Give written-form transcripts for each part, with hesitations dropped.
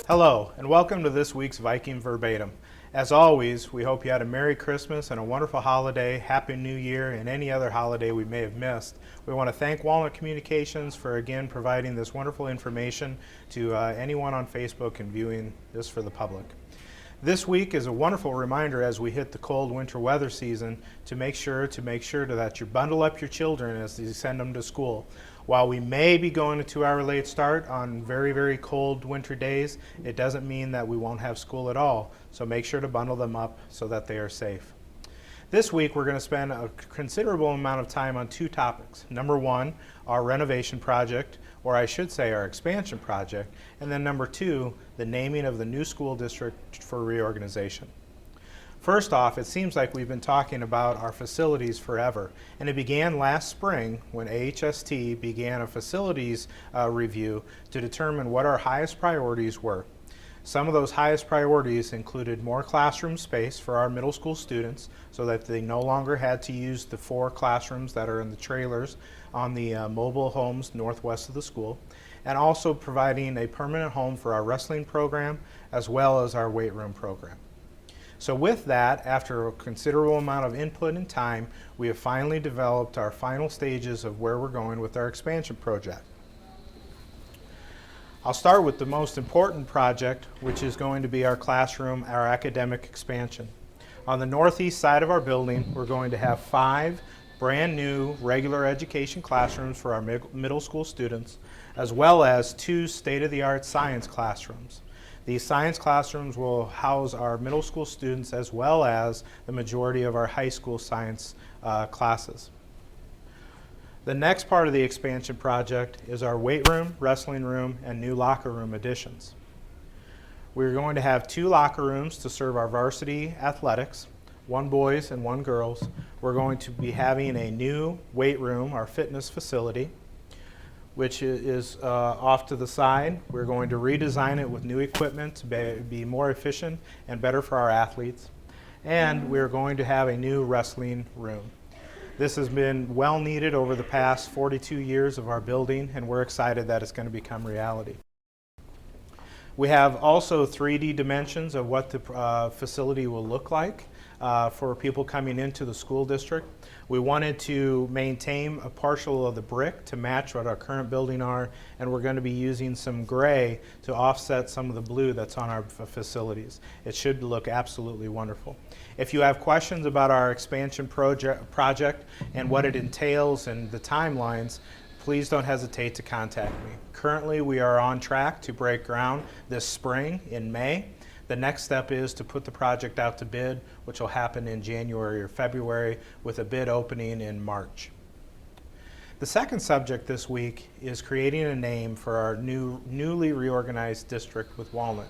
Hello, and welcome to this week's Viking Verbatim. As always, we hope you had a Merry Christmas and a wonderful holiday, Happy New Year, and any other holiday we may have missed. We want to thank Walnut Communications for again providing this wonderful information to anyone on Facebook and viewing this for the public. This week is a wonderful reminder as we hit the cold winter weather season to make sure that you bundle up your children as you send them to school. While we may be going to 2-hour late start on very, very cold winter days, it doesn't mean that we won't have school at all. So make sure to bundle them up so that they are safe. This week we're going to spend a considerable amount of time on two topics. Number one, our renovation project, or I should say our expansion project, and then number two, the naming of the new school district for reorganization. First off, it seems like we've been talking about our facilities forever, and it began last spring when AHST began a facilities review to determine what our highest priorities were. Some of those highest priorities included more classroom space for our middle school students so that they no longer had to use the 4 classrooms that are in the trailers on the mobile homes northwest of the school, and also providing a permanent home for our wrestling program as well as our weight room program. So with that, after a considerable amount of input and time, we have finally developed our final stages of where we're going with our expansion project. I'll start with the most important project, which is going to be our classroom, our academic expansion. On the northeast side of our building, we're going to have 5 brand new regular education classrooms for our middle school students, as well as 2 state-of-the-art science classrooms. These science classrooms will house our middle school students as well as the majority of our high school science classes. The next part of the expansion project is our weight room, wrestling room, and new locker room additions. We're going to have 2 locker rooms to serve our varsity athletics, 1 boys and 1 girls. We're going to be having a new weight room, our fitness facility, which is off to the side. We're going to redesign it with new equipment to be more efficient and better for our athletes. And we're going to have a new wrestling room. This has been well needed over the past 42 years of our building, and we're excited that it's going to become reality. We have also 3D dimensions of what the facility will look like for people coming into the school district. We wanted to maintain a partial of the brick to match what our current building are, and we're going to be using some gray to offset some of the blue that's on our facilities. It should look absolutely wonderful. If you have questions about our expansion project and what it entails and the timelines, please don't hesitate to contact me. Currently, we are on track to break ground this spring in May. The next step is to put the project out to bid, which will happen in January or February, with a bid opening in March. The second subject this week is creating a name for our newly reorganized district with Walnut.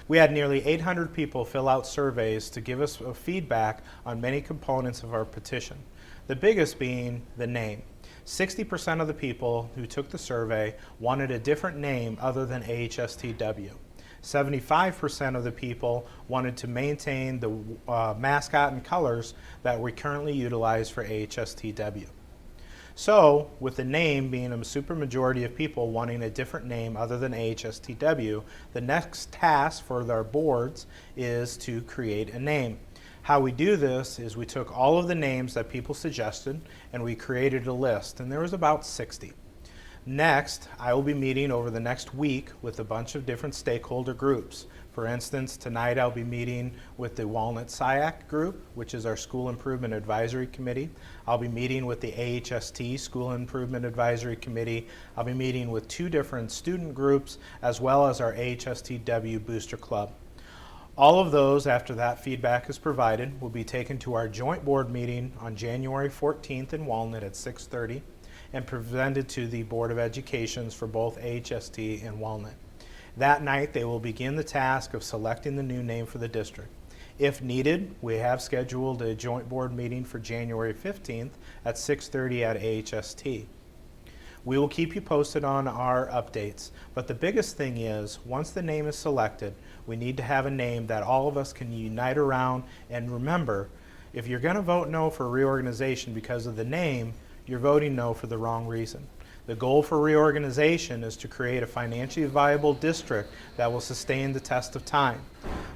We had nearly 800 people fill out surveys to give us feedback on many components of our petition, the biggest being the name. 60% of the people who took the survey wanted a different name other than AHSTW. 75% of the people wanted to maintain the mascot and colors that we currently utilize for AHSTW. So, with the name being a supermajority of people wanting a different name other than AHSTW, the next task for our boards is to create a name. How we do this is we took all of the names that people suggested and we created a list, and there was about 60. Next, I will be meeting over the next week with a bunch of different stakeholder groups. For instance, tonight I'll be meeting with the Walnut SIAC group, which is our School Improvement Advisory Committee. I'll be meeting with the AHST School Improvement Advisory Committee. I'll be meeting with 2 different student groups as well as our AHSTW Booster Club. All of those, after that feedback is provided, will be taken to our joint board meeting on January 14th in Walnut at 6:30. And presented to the Board of Education for both AHST and Walnut. That night, they will begin the task of selecting the new name for the district. If needed, we have scheduled a joint board meeting for January 15th at 6:30 at AHST. We will keep you posted on our updates, but the biggest thing is, once the name is selected, we need to have a name that all of us can unite around. And remember, if you're going to vote no for reorganization because of the name, you're voting no for the wrong reason. The goal for reorganization is to create a financially viable district that will sustain the test of time.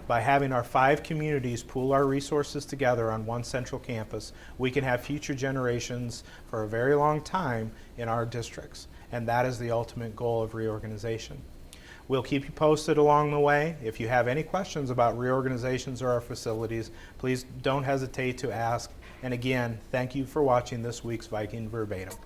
By having our 5 communities pool our resources together on one central campus, we can have future generations for a very long time in our districts, and that is the ultimate goal of reorganization. We'll keep you posted along the way. If you have any questions about reorganizations or our facilities, please don't hesitate to ask. And again, thank you for watching this week's Viking Verbatim.